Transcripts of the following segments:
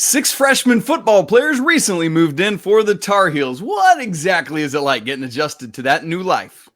Six freshman football players recently moved in for the Tar Heels. What exactly is it like getting adjusted to that new life?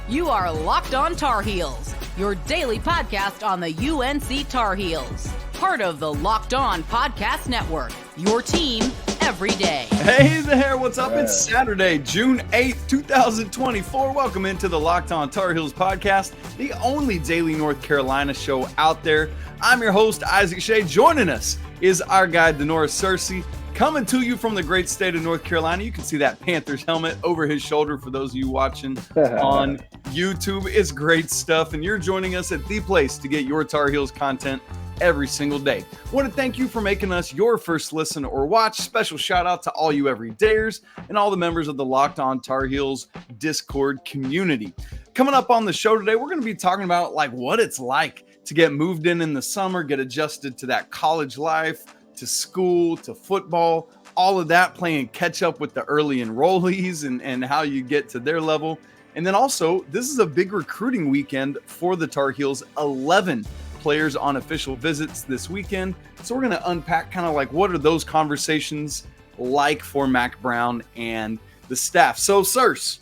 You are Locked On Tar Heels, your daily podcast on the UNC Tar Heels. Part of the Locked On Podcast Network, your team every day. Hey there, what's up? It's Saturday, June 8th, 2024. Welcome into the Locked On Tar Heels podcast, the only daily North Carolina show out there. I'm your host, Isaac Schade. Joining us is our guy, Denora Searcy, coming to you from the great state of North Carolina. You can see that Panthers helmet over his shoulder for those of you watching on YouTube. It's great stuff, and you're joining us at the place to get your Tar Heels content every single day. Want to thank you for making us your first listen or watch. Special shout out to all you everydayers and all the members of the Locked On Tar Heels Discord community. Coming up on the show today, we're going to be talking about what it's like to get moved in the summer, get adjusted to that college life, to school, to football, all of that, playing catch up with the early enrollees and how you get to their level. And then also, this is a big recruiting weekend for the Tar Heels. 11 players on official visits this weekend. So we're going to unpack what are those conversations like for Mack Brown and the staff. So, Sirs,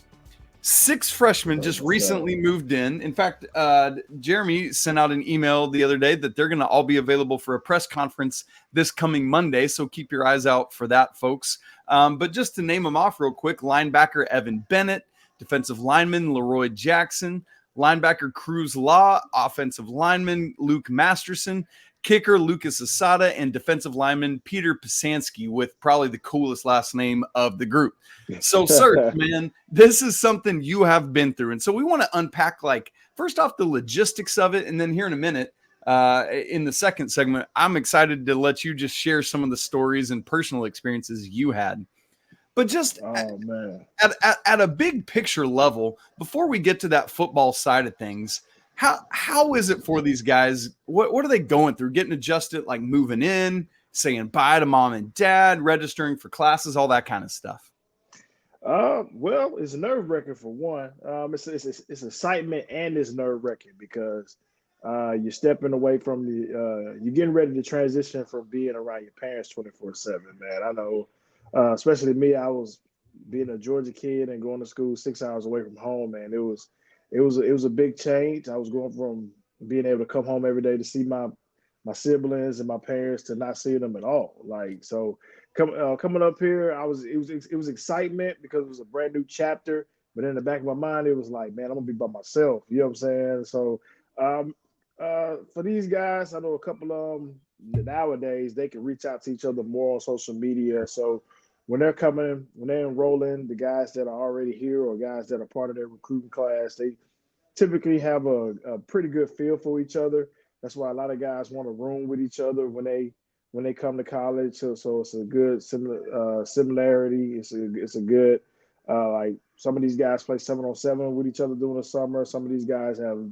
6 freshmen just recently moved in. In fact, Jeremy sent out an email the other day that they're going to all be available for a press conference this coming Monday. So keep your eyes out for that, folks. But just to name them off real quick, linebacker Evan Bennett, defensive lineman Leroy Jackson, linebacker Cruz Law, offensive lineman Luke Masterson, kicker Lucas Osada, and defensive lineman Peter Pesansky, with probably the coolest last name of the group. So, sir, man, this is something you have been through. And so we want to unpack, first off, the logistics of it. And then here in a minute, in the second segment, I'm excited to let you just share some of the stories and personal experiences you had. But just at a big picture level, before we get to that football side of things, how is it for these guys? What are they going through? Getting adjusted, moving in, saying bye to mom and dad, registering for classes, all that kind of stuff. Well, it's nerve-wracking for one. It's excitement and it's nerve-wracking because you're stepping away from you're getting ready to transition from being around your parents 24/7, man. I know. Especially me, I was being a Georgia kid and going to school 6 hours away from home, man. It was a big change. I was going from being able to come home every day to see my siblings and my parents to not seeing them at all. Coming up here, it was excitement because it was a brand new chapter. But in the back of my mind, it was like, man, I'm gonna be by myself. You know what I'm saying? So for these guys, I know a couple of them nowadays they can reach out to each other more on social media. So when they're enrolling, the guys that are already here or guys that are part of their recruiting class, they typically have a pretty good feel for each other. That's why a lot of guys want to room with each other when they come to college. So it's a good similarity. It's a good some of these guys play 7-on-7 with each other during the summer. Some of these guys have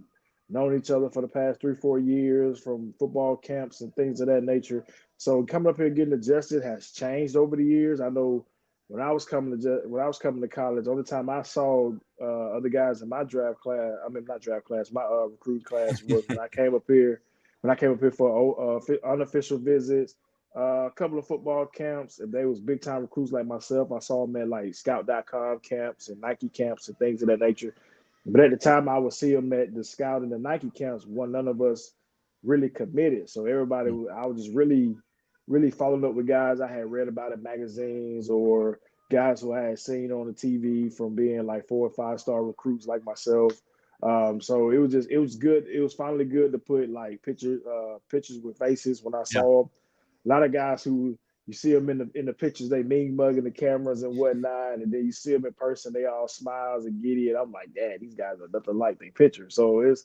known each other for the past 3-4 years from football camps and things of that nature. So coming up here getting adjusted has changed over the years. I know when I was coming to college, the only time I saw other guys in my my recruit class was when I came up here for unofficial visits, a couple of football camps. If they was big time recruits like myself, I saw them at scout.com camps and Nike camps and things of that nature. But at the time, I would see them at the scout and the Nike camps when none of us really committed. So everybody, I was just really, really following up with guys I had read about in magazines or guys who I had seen on the TV from being 4 or 5 star recruits like myself. So it was good. It was finally good to put pictures with faces when I saw them. A lot of guys who you see them in the pictures, they mean mugging the cameras and whatnot, and then you see them in person, they all smiles and giddy, and I'm like, "Dad, these guys are nothing like their pictures." So it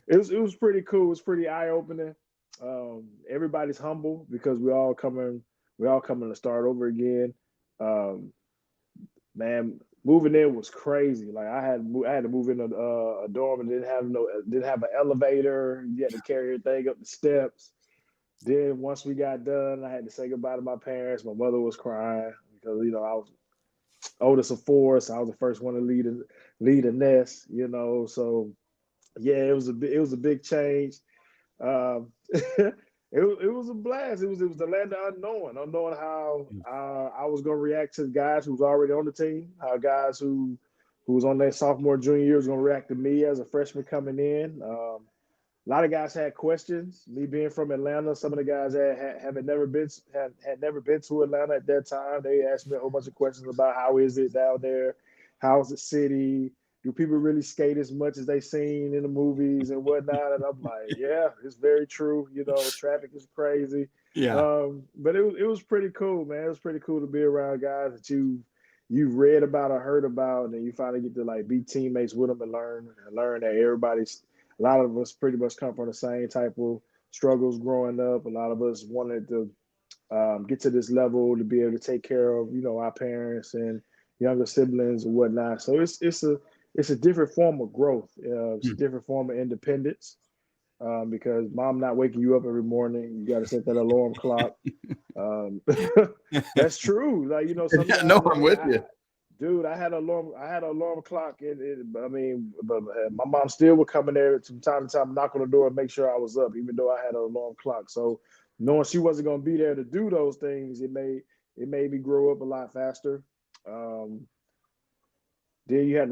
was pretty cool. It was pretty eye opening. Everybody's humble because we all coming to start over again. Man, moving in was crazy. I had to move in a dorm and didn't have an elevator. You had to carry everything up the steps. Then once we got done, I had to say goodbye to my parents. My mother was crying because, I was oldest of 4, so I was the first one to lead a nest, So Yeah, it was a big change. It was a blast. It was the land of unknowing how I was going to react to guys who was already on the team, how guys who was on their sophomore, junior year was going to react to me as a freshman coming in. A lot of guys had questions. Me being from Atlanta, some of the guys had never been to Atlanta at that time. They asked me a whole bunch of questions about how is it down there, how's the city, do people really skate as much as they seen in the movies and whatnot? And I'm like, yeah, it's very true. Traffic is crazy. Yeah. But it was pretty cool, man. It was pretty cool to be around guys that you've read about or heard about, and you finally get to like be teammates with them and learn that a lot of us pretty much come from the same type of struggles growing up. A lot of us wanted to get to this level to be able to take care of, our parents and younger siblings and whatnot. So it's a different form of growth. It's a different form of independence because mom not waking you up every morning. You got to set that alarm clock. That's true. Like, sometimes, no, I'm with you. Dude, I had an alarm clock. But my mom still would come in there from time to time, knock on the door and make sure I was up, even though I had an alarm clock. So knowing she wasn't going to be there to do those things, it made me grow up a lot faster. Then you had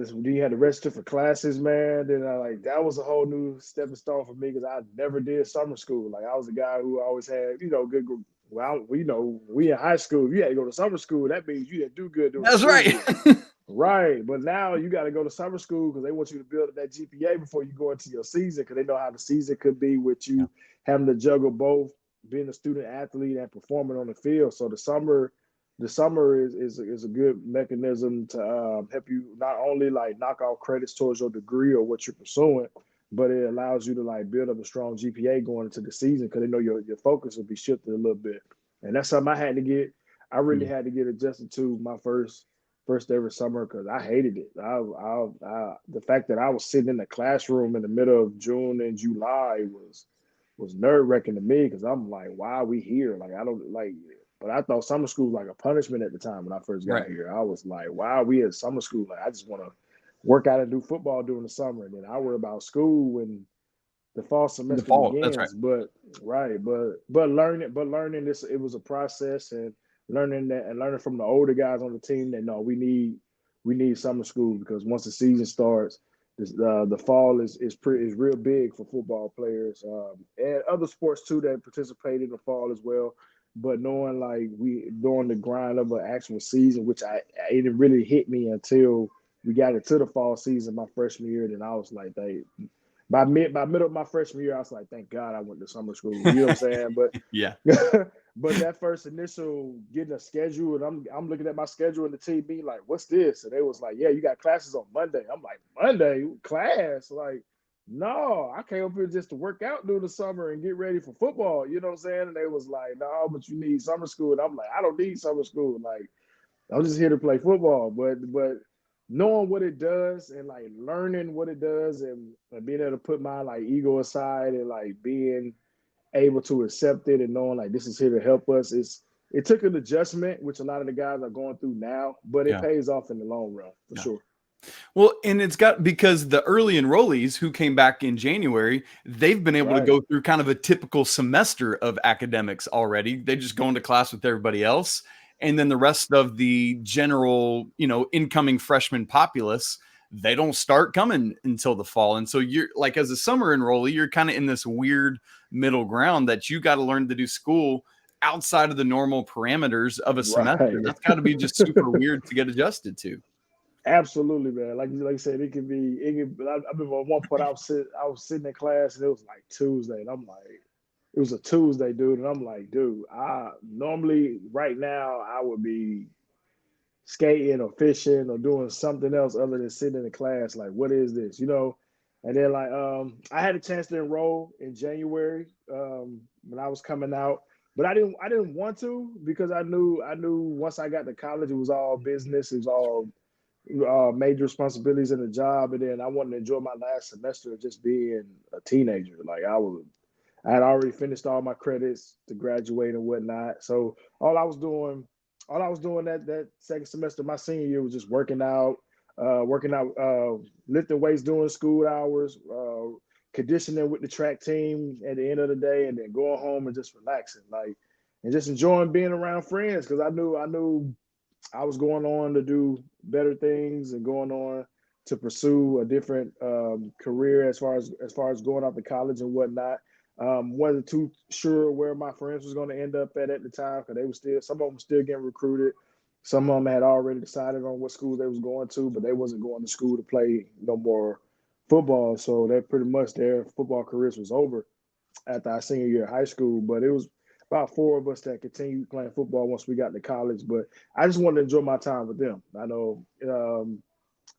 to register for classes, man. Then that was a whole new stepping stone for me because I never did summer school. Like I was a guy who always had, good. Well, we in high school, you had to go to summer school. That means you didn't do good. That's right. Right. But now you got to go to summer school because they want you to build up that GPA before you go into your season because they know how the season could be with you having to juggle both being a student athlete and performing on the field. So the summer is a good mechanism to help you not only like knock out credits towards your degree or what you're pursuing, but it allows you to like build up a strong GPA going into the season because they know your focus will be shifted a little bit. And that's something I really had to get adjusted to my first ever summer because I hated it. The fact that I was sitting in the classroom in the middle of June and July was nerve-wracking to me because I'm like, why are we here? Like, I don't like, but I thought summer school was like a punishment at the time when I first got here. I was like, why are we at summer school? Like, I just want to work out and do football during the summer. And then I worry about school when the fall semester begins. That's right. But learning this, it was a process and learning from the older guys on the team that no, we need summer school because once the season starts, the fall is real big for football players and other sports too that participate in the fall as well. But knowing like we during the grind of an actual season, which it didn't really hit me until we got into the fall season my freshman year. Then I was like, by middle of my freshman year, I was like, thank God I went to summer school. You know what I'm saying? But yeah. But that first initial getting a schedule, and I'm looking at my schedule and the team being like, what's this? And they was like, yeah, you got classes on Monday. I'm like, Monday class? Like, no, I came up here just to work out during the summer and get ready for football. You know what I'm saying? And they was like, no, but you need summer school. And I'm like, I don't need summer school. Like, I'm just here to play football. But knowing what it does and like learning what it does and being able to put my like ego aside and like being able to accept it and knowing like this is here to help us, it took an adjustment, which a lot of the guys are going through now, but it pays off in the long run for sure. Well, and it's because the early enrollees who came back in January, they've been able to go through kind of a typical semester of academics already. They just go into class with everybody else. And then the rest of the general, incoming freshman populace, they don't start coming until the fall. And so you're like, as a summer enrollee, you're kind of in this weird middle ground that you got to learn to do school outside of the normal parameters of a semester. That's got to be just super weird to get adjusted to. Absolutely, man. Like you said, it can be. I remember at one point I was sitting in class and it was like Tuesday, and I'm like, it was a Tuesday, dude, and I'm like, dude, I normally right now I would be skating or fishing or doing something else other than sitting in the class. Like, what is this, And then like I had a chance to enroll in January when I was coming out, but I didn't want to because I knew once I got to college it was all business, it was all major responsibilities in the job, and then I wanted to enjoy my last semester of just being a teenager. Like I had already finished all my credits to graduate and whatnot. So all I was doing that second semester, my senior year, was just working out, working out, lifting weights during school hours, conditioning with the track team at the end of the day, and then going home and just relaxing, and just enjoying being around friends, because I knew I was going on to do better things and going on to pursue a different career as far as going off to college and whatnot. Wasn't too sure where my friends was going to end up at the time, because some of them still getting recruited. Some of them had already decided on what school they was going to, but they wasn't going to school to play no more football. So that pretty much their football careers was over after our senior year of high school. But it was about 4 of us that continued playing football once we got to college. But I just wanted to enjoy my time with them. I know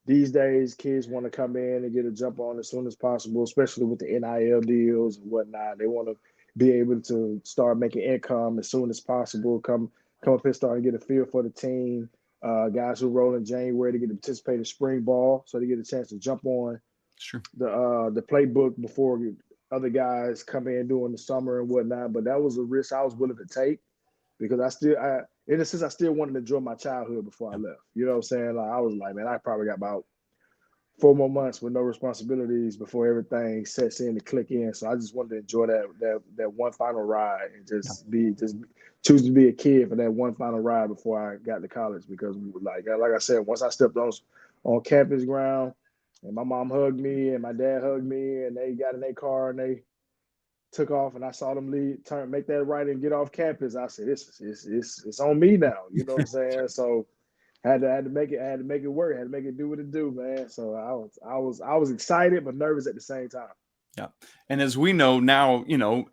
these days kids want to come in and get a jump on as soon as possible, especially with the NIL deals and whatnot. They want to be able to start making income as soon as possible, come up here, start and get a feel for the team. Guys who roll in January to get to participate in spring ball, so they get a chance to jump on the playbook before other guys come in during the summer and whatnot. But that was a risk I was willing to take, because in a sense, I still wanted to enjoy my childhood before I left. You know what I'm saying? I was like, man, I probably got about 4 more months with no responsibilities before everything sets in to click in. So I just wanted to enjoy that one final ride and just choose to be a kid for that one final ride before I got to college. Because like I said, once I stepped on campus ground and my mom hugged me and my dad hugged me and they got in their car and they took off and I saw them make that right and get off campus, I said, it's on me now. You know what I'm saying? So I had to make it work. I had to make it do what it do, man. So I was excited but nervous at the same time. Yeah. And as we know now,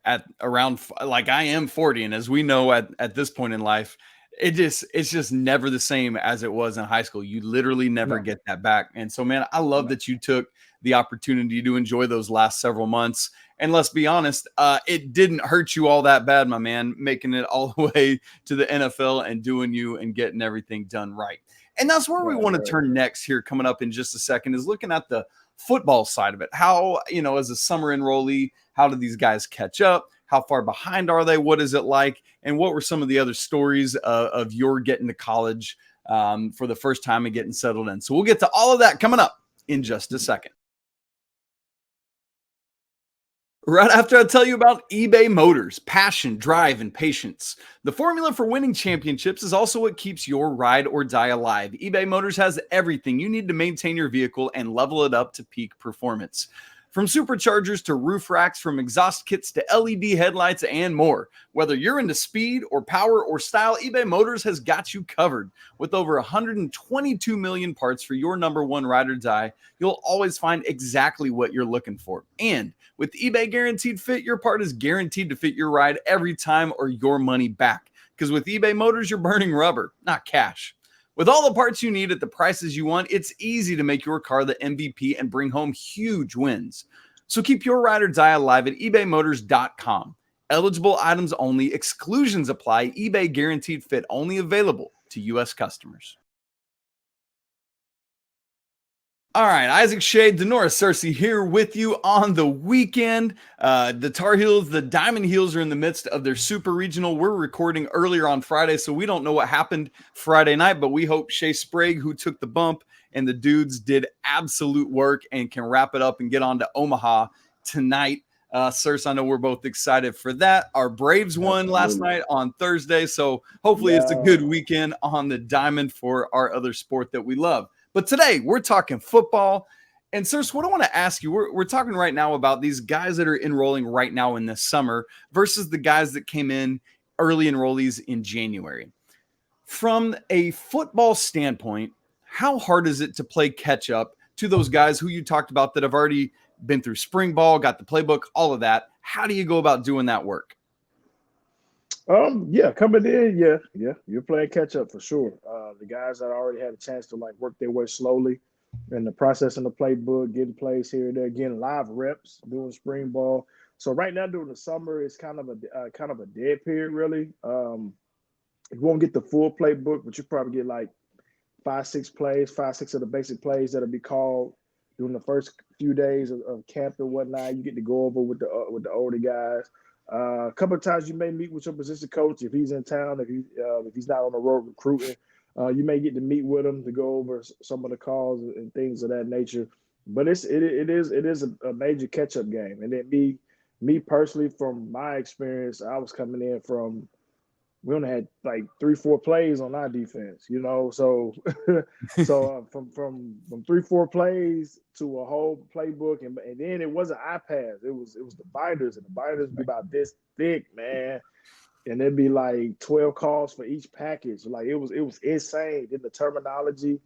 at around, like, I am 40, and as we know at this point in life, it's just never the same as it was in high school. You literally never get that back. And so, man, I love that you took the opportunity to enjoy those last several months. And let's be honest, it didn't hurt you all that bad, my man, making it all the way to the NFL and doing you and getting everything done right. And that's where we want to turn next here, coming up in just a second, is looking at the football side of it. How, as a summer enrollee, how do these guys catch up? How far behind are they? What is it like? And what were some of the other stories of your getting to college for the first time and getting settled in? So we'll get to all of that coming up in just a second. Right after I tell you about eBay Motors, passion, drive, and patience. The formula for winning championships is also what keeps your ride or die alive. eBay Motors has everything you need to maintain your vehicle and level it up to peak performance. From superchargers to roof racks, from exhaust kits to LED headlights and more. Whether you're into speed or power or style, eBay Motors has got you covered. With over 122 million parts for your number one ride or die, you'll always find exactly what you're looking for. And with eBay Guaranteed Fit, your part is guaranteed to fit your ride every time or your money back. Because with eBay Motors, you're burning rubber, not cash. With all the parts you need at the prices you want, it's easy to make your car the MVP and bring home huge wins. So keep your ride or die alive at ebaymotors.com. Eligible items only, exclusions apply, eBay Guaranteed Fit only available to U.S. customers. All right, Isaac Schade, Denora Searcy here with you on the weekend. The Tar Heels, the Diamond Heels are in the midst of their super regional. We're recording earlier on Friday, so we don't know what happened Friday night, but we hope Shea Sprague, who took the bump, and the dudes did absolute work and can wrap it up and get on to Omaha tonight. Searcy, I know we're both excited for that. Our Braves won last night on Thursday, so hopefully it's a good weekend on the Diamond for our other sport that we love. But today, we're talking football. And, Searcy, what I want to ask you, we're talking right now about these guys that are enrolling right now in this summer versus the guys that came in early enrollees in January. From a football standpoint, how hard is it to play catch up to those guys who you talked about that have already been through spring ball, got the playbook, all of that? How do you go about doing that work? Coming in, you're playing catch up for sure. The guys that already had a chance to work their way slowly in the process in the playbook, getting plays here and there, getting live reps, doing spring ball. So right now during the summer, it's kind of a dead period, really. You won't get the full playbook, but you probably get 5-6 of the basic plays that'll be called during the first few days of camp and whatnot. You get to go over with the older guys. A couple of times you may meet with your position coach if he's in town, if he's not on the road recruiting. You may get to meet with them to go over some of the calls and things of that nature. But it is a major catch up game. And then me personally, from my experience, I was coming in from we only had like 3-4 plays on our defense, So from 3-4 plays to a whole playbook, and then it wasn't iPads, it was the binders, and the binders be about this thick, man. And there'd be like 12 calls for each package. Like it was insane. Then the terminology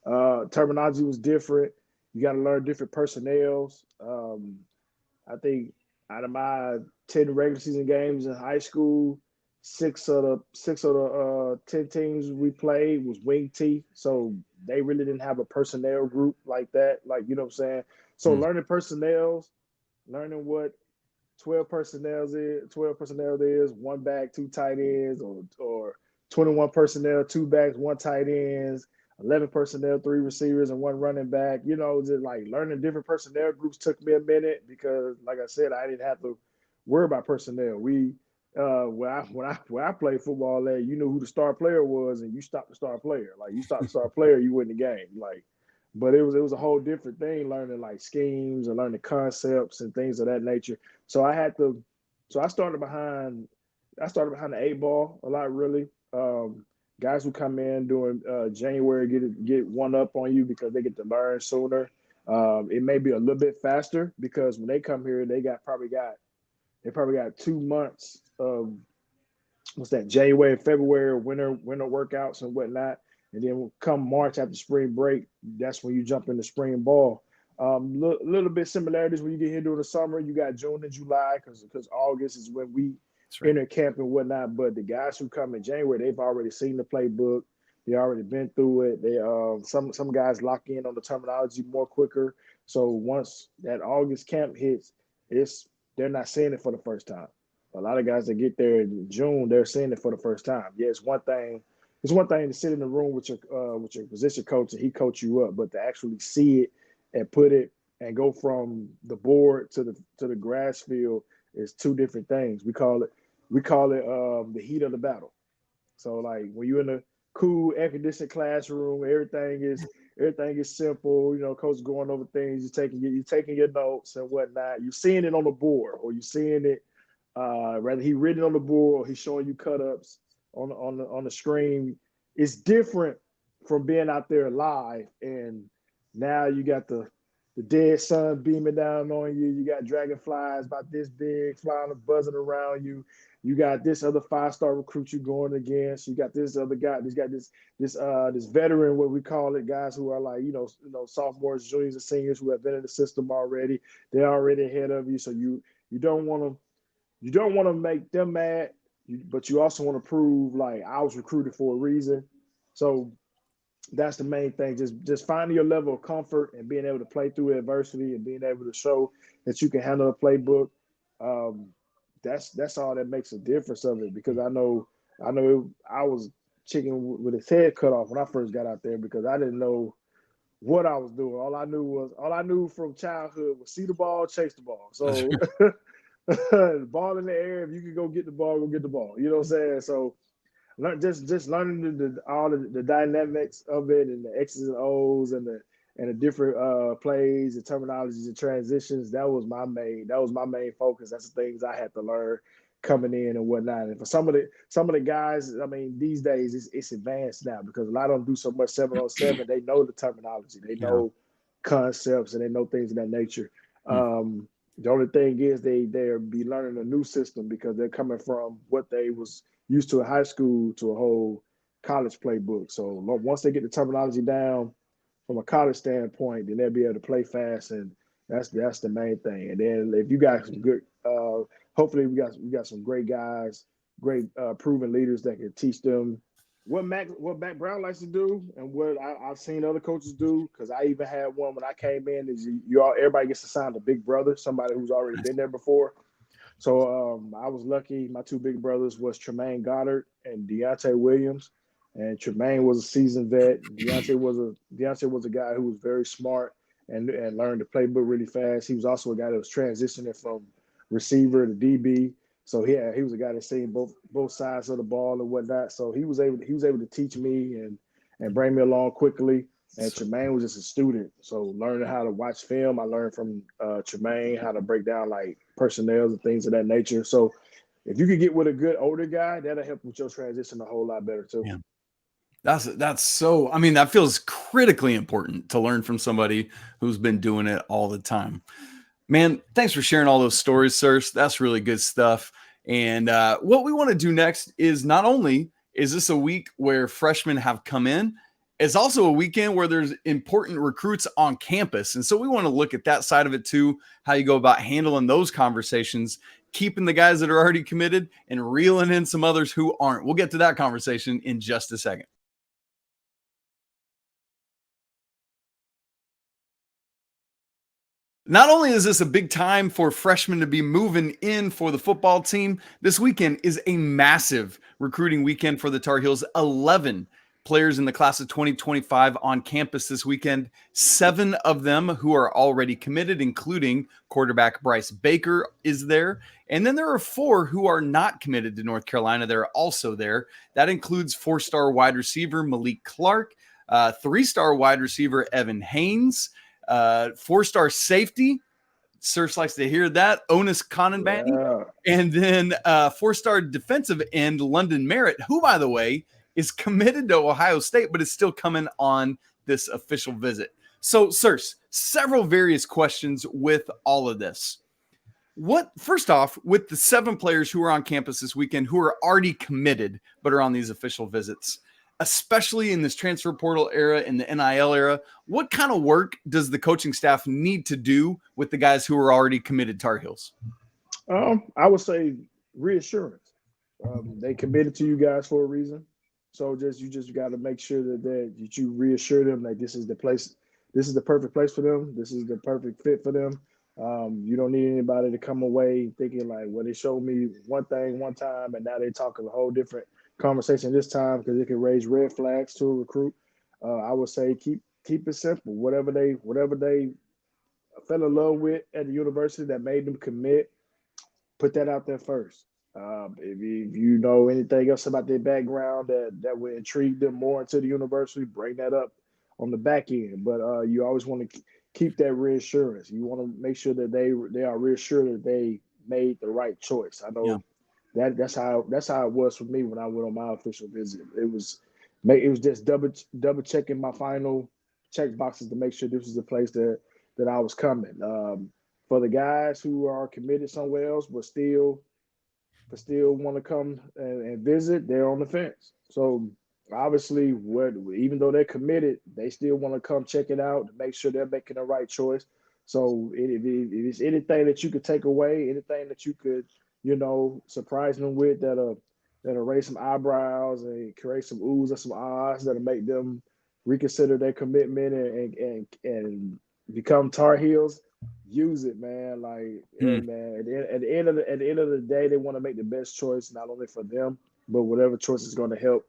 was different. You got to learn different personnels. I think out of my 10 regular season games in high school, six of the 10 teams we played was wing T. So they really didn't have a personnel group like that. Like, you know what I'm saying? So learning personnels, learning what 12 personnel is, one back, two tight ends, or 21 personnel, two backs, one tight ends, 11 personnel, three receivers, and one running back. Just like learning different personnel groups took me a minute because, like I said, I didn't have to worry about personnel. When I played football, you knew who the star player was, and you stopped the star player. Like you stopped the star player, you win the game. Like, but it was a whole different thing, learning like schemes and learning concepts and things of that nature. So I started behind the 8 ball a lot, really. Guys who come in during January get one up on you because they get to learn sooner. It may be a little bit faster because when they come here, they probably got 2 months of January and February winter workouts and whatnot. And then come March after spring break, that's when you jump into spring ball. Little bit similarities when you get here during the summer. You got June and July because August is when we enter camp and whatnot. But the guys who come in January, they've already seen the playbook. They already been through it. They some guys lock in on the terminology more quicker. So once that August camp hits, they're not seeing it for the first time. A lot of guys that get there in June, they're seeing it for the first time. Yeah, it's one thing to sit in the room with your position coach and he coach you up, but to actually see it and put it and go from the board to the grass field is two different things. We call it the heat of the battle. So like when you're in a cool air conditioned classroom, everything is simple. Coach going over things. You're taking your notes and whatnot. You're seeing it on the board, or you're seeing it. Rather he written on the board, or he's showing you cut ups on the screen. It's different from being out there live, and now you got the dead sun beaming down on you. You got dragonflies about this big flying and buzzing around you. You got this other 5-star recruit you're going against. You got this other guy. He's got this veteran, what we call it, guys who are like sophomores, juniors, and seniors who have been in the system already. They're already ahead of you, so you don't want to make them mad. But you also want to prove like I was recruited for a reason. So that's the main thing. Just finding your level of comfort and being able to play through adversity and being able to show that you can handle a playbook. That's all that makes a difference of it, because I know I was chicken with his head cut off when I first got out there because I didn't know what I was doing. All I knew from childhood was see the ball, chase the ball. So the ball in the air, if you can go get the ball, go get the ball. You know what I'm saying? So just learning all the dynamics of it and the X's and O's and the different plays and terminologies and transitions. That was my main focus. That's the things I had to learn coming in and whatnot. And for some of the guys, I mean, these days it's advanced now because a lot of them do so much 7-on-7. They know the terminology, they know concepts, and they know things of that nature. The only thing is they'll be learning a new system because they're coming from what they was used to in high school to a whole college playbook. So once they get the terminology down from a college standpoint, then they'll be able to play fast, and that's the main thing. And then if you got some good, hopefully we got some great guys, great proven leaders that can teach them what Mac Brown likes to do and what I've seen other coaches do. Because I even had one when I came in. Is everybody gets assigned a big brother, somebody who's already been there before. So I was lucky. My two big brothers was Tremaine Goddard and Deontay Williams. And Tremaine was a seasoned vet. Deontay was a guy who was very smart and learned the playbook really fast. He was also a guy that was transitioning from receiver to DB. So yeah, he was a guy that seen both sides of the ball and whatnot. So he was able to teach me and bring me along quickly. And Tremaine was just a student, so learning how to watch film, I learned from Tremaine how to break down like personnel and things of that nature. So if you could get with a good older guy, that'll help with your transition a whole lot better too. Yeah. That's so, I mean, that feels critically important to learn from somebody who's been doing it all the time. Man, thanks for sharing all those stories, Searcy. That's really good stuff. And what we want to do next is not only is this a week where freshmen have come in, it's also a weekend where there's important recruits on campus. And so we want to look at that side of it too, how you go about handling those conversations, keeping the guys that are already committed and reeling in some others who aren't. We'll get to that conversation in just a second. Not only is this a big time for freshmen to be moving in for the football team, this weekend is a massive recruiting weekend for the Tar Heels. 11 players in the class of 2025 on campus this weekend, 7 of them who are already committed, including quarterback Bryce Baker is there. And then there are 4 who are not committed to North Carolina. They're also there. That includes 4-star wide receiver Malik Clark, 3-star wide receiver Evan Haynes, 4-star safety, Searcy likes to hear that, Onus Conanbanny, and then 4-star defensive end London Merritt, who, by the way, is committed to Ohio State, but is still coming on this official visit. So, Searcy, several various questions with all of this. First off, with the 7 players who are on campus this weekend who are already committed but are on these official visits, especially in this transfer portal era, in the NIL era, what kind of work does the coaching staff need to do with the guys who are already committed Tar Heels? I would say reassurance. They committed to you guys for a reason. So you just got to make sure that you reassure them that this is the place, this is the perfect place for them. This is the perfect fit for them. You don't need anybody to come away thinking like, well, they showed me one thing one time and now they're talking a whole different conversation this time, because it can raise red flags to a recruit. I would say keep it simple. Whatever they fell in love with at the university that made them commit, put that out there first. If you know anything else about their background that would intrigue them more into the university, bring that up on the back end. But you always want to keep that reassurance. You want to make sure that they are reassured that they made the right choice. I know that's how it was for me when I went on my official visit. It was just double checking my final check boxes to make sure this was the place that I was coming. For the guys who are committed somewhere else but still want to come and visit, they're on the fence. So obviously, even though they're committed, they still want to come check it out to make sure they're making the right choice. So if it's anything that you could take away, anything that you could, surprise them with that'll raise some eyebrows and create some oohs and some ahs that'll make them reconsider their commitment and become Tar Heels, use it, man. Like, hey, man, at the end of the day, they want to make the best choice, not only for them, but whatever choice is going to help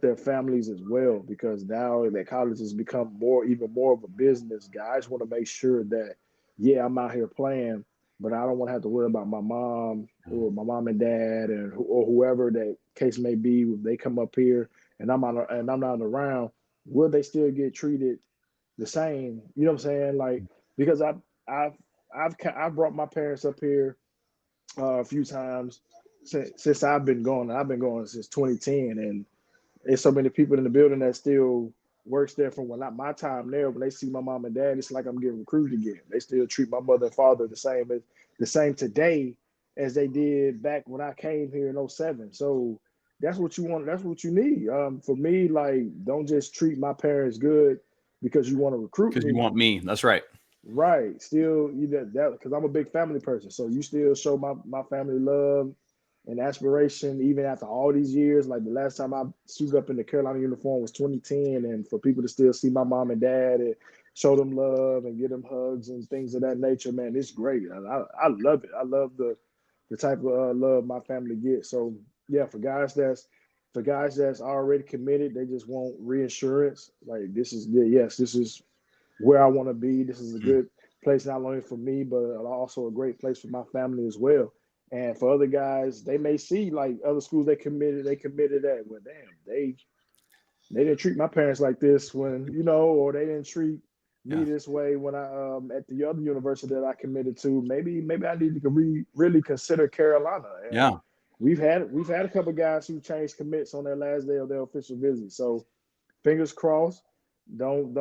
their families as well. Because now that college has become even more of a business, guys want to make sure that, yeah, I'm out here playing, but I don't want to have to worry about my mom or my mom and dad or whoever that case may be. When they come up here and I'm not around, will they still get treated the same? You know what I'm saying? Like, because I've brought my parents up here a few times since I've been going. I've been going since 2010, and there's so many people in the building that still works there from not my time there. When they see my mom and dad, it's like I'm getting recruited again. They still treat my mother and father the same today as they did back when I came here in 07. So that's what you want. That's what you need. For me, like, don't just treat my parents good because you want to recruit me. Because you want me. That's right. Right. Still, that because I'm a big family person. So you still show my family love and aspiration even after all these years. Like, the last time I suited up in the Carolina uniform was 2010, and for people to still see my mom and dad and show them love and give them hugs and things of that nature, man, it's great. I love it. I love the type of love my family gets. So yeah, for guys that's already committed, they just want reassurance. Like, this is where I want to be. This is a good place not only for me, but also a great place for my family as well. And for other guys, they may see like other schools they committed at. Well, damn, they didn't treat my parents like this when, or they didn't treat me this way when I at the other university that I committed to. Maybe I need to really consider Carolina. And we've had a couple of guys who changed commits on their last day of their official visit. So fingers crossed. Don't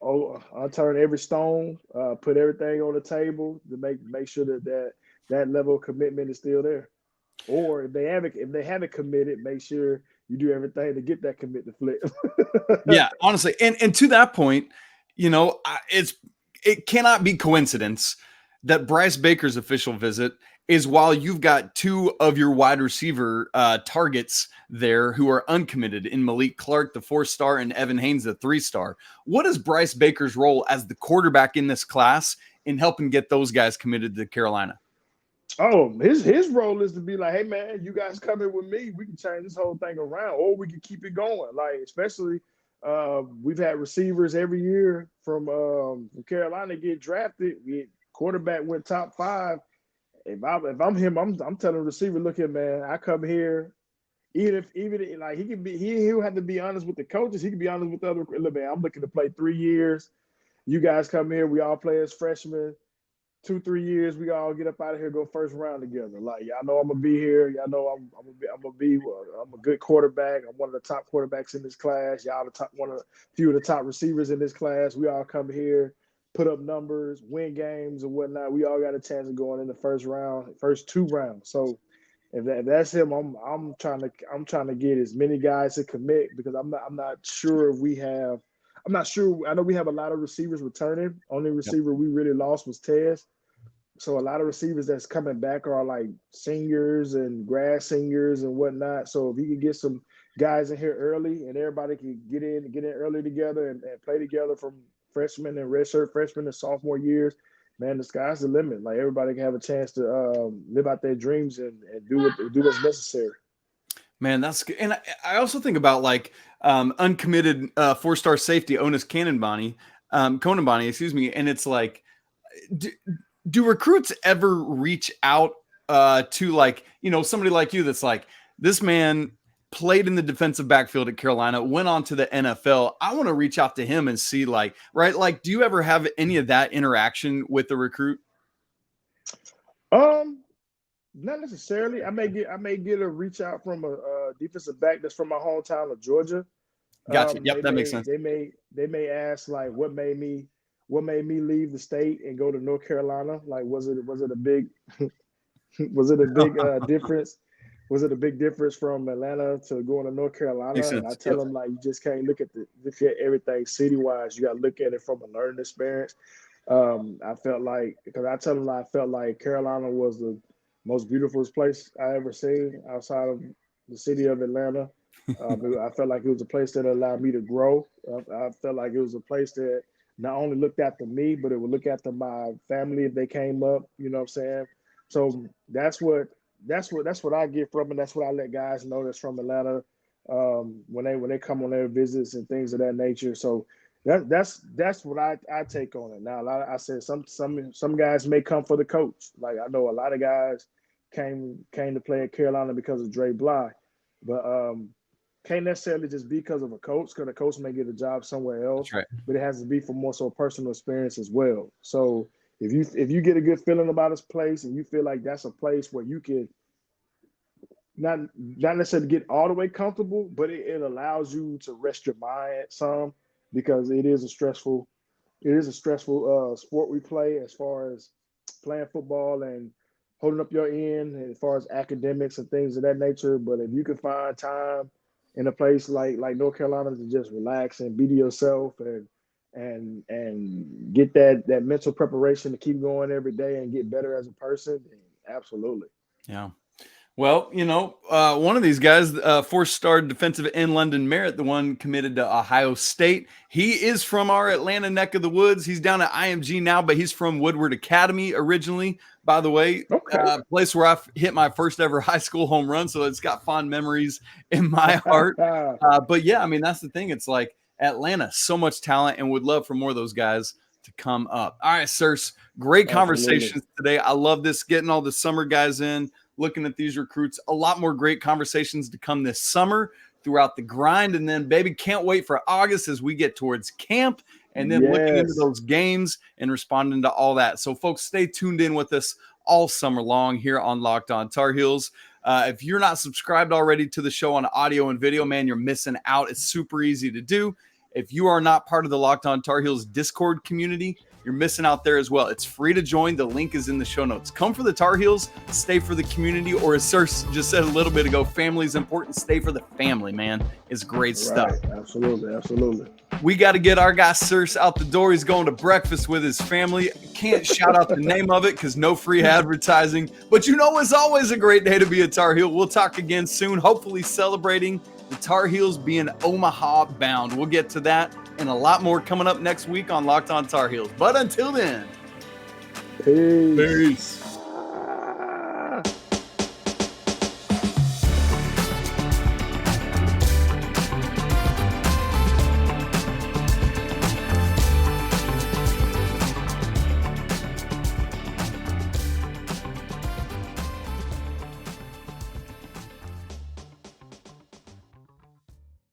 unturn every stone. Put everything on the table to make sure that level of commitment is still there. Or if they haven't committed, make sure you do everything to get that commit to flip. Yeah, honestly. And to that point, it cannot be coincidence that Bryce Baker's official visit is while you've got two of your wide receiver targets there who are uncommitted in Malik Clark, the 4-star, and Evan Haynes, the 3-star. What is Bryce Baker's role as the quarterback in this class in helping get those guys committed to Carolina? Oh, his role is to be like, hey man, you guys come in with me, we can change this whole thing around, or we can keep it going. Like, especially we've had receivers every year from Carolina get drafted. Quarterback went top 5. If I'm him, I'm telling the receiver, look here, man, I come here. Even like he'll have to be honest with the coaches. He can be honest with the other. Look, man, I'm looking to play 3 years. You guys come here, we all play as freshmen. 2-3 years, we all get up out of here, go first round together. Like, y'all know I'm gonna be here. Y'all know I'm a good quarterback. I'm one of the top quarterbacks in this class. Y'all few of the top receivers in this class. We all come here, put up numbers, win games and whatnot. We all got a chance of going in the first 2 rounds. So if that's him, I'm trying to get as many guys to commit, because I'm not sure if we have. I'm not sure. I know we have a lot of receivers returning. Only receiver we really lost was Tez. So a lot of receivers that's coming back are like seniors and grad seniors and whatnot. So if you can get some guys in here early and everybody can get in early together and play together from freshman and redshirt freshman and sophomore years, man, the sky's the limit. Like, everybody can have a chance to live out their dreams and do what's necessary. Man, that's good. And I also think about like uncommitted 4-star safety Onis Conanbani, excuse me. And it's like, do recruits ever reach out to like, somebody like you that's like, this man played in the defensive backfield at Carolina, went on to the NFL. I want to reach out to him and see like, right? Like, do you ever have any of that interaction with the recruit? Not necessarily. I may get a reach out from a defensive back that's from my hometown of Georgia. Gotcha. Yep, that makes sense. They may ask like, what made me leave the state and go to North Carolina? Like, was it a big difference? Was it a big difference from Atlanta to going to North Carolina? And I tell them, like, you just can't look at everything city-wise. You got to look at it from a learning experience. I felt like Carolina was the most beautiful place I ever seen outside of the city of Atlanta. I felt like it was a place that allowed me to grow. I felt like it was a place that not only looked after me, but it would look after my family if they came up. You know what I'm saying? So that's what I get from it. That's what I let guys know that's from Atlanta when they come on their visits and things of that nature. So that's what I take on it. Now, I said some guys may come for the coach. Like, I know a lot of guys came to play at Carolina because of Dre Bly, but can't necessarily just be because of a coach, because a coach may get a job somewhere else. That's right. But it has to be for more so personal experience as well. So if you get a good feeling about this place and you feel like that's a place where you can not necessarily get all the way comfortable, but it allows you to rest your mind some, because it is a stressful sport we play as far as playing football and holding up your end as far as academics and things of that nature. But if you can find time in a place like North Carolina to just relax and be to yourself and get that mental preparation to keep going every day and get better as a person, absolutely. Yeah. Well, one of these guys, 4-star defensive end London Merritt, the one committed to Ohio State. He is from our Atlanta neck of the woods. He's down at IMG now, but he's from Woodward Academy originally, by the way. Okay. Place where I hit my first ever high school home run, so it's got fond memories in my heart. But yeah, I mean, that's the thing. It's like Atlanta, so much talent, and would love for more of those guys to come up. All right, sirs, great conversations today. I love this, getting all the summer guys in, looking at these recruits. A lot more great conversations to come this summer throughout the grind. And then, baby, can't wait for August as we get towards camp and then looking into those games and responding to all that. So, folks, stay tuned in with us all summer long here on Locked On Tar Heels. If you're not subscribed already to the show on audio and video, man, you're missing out. It's super easy to do. If you are not part of the Locked On Tar Heels Discord community, you're missing out there as well. It's free to join. The link is in the show notes. Come for the Tar Heels, stay for the community, or as Searcy just said a little bit ago, family is important. Stay for the family, man. It's great stuff. Absolutely. We got to get our guy Searcy out the door. He's going to breakfast with his family. Can't shout out the name of it because no free advertising. But you know, it's always a great day to be a Tar Heel. We'll talk again soon, hopefully celebrating the Tar Heels being Omaha bound. We'll get to that and a lot more coming up next week on Locked On Tar Heels. But until then, peace.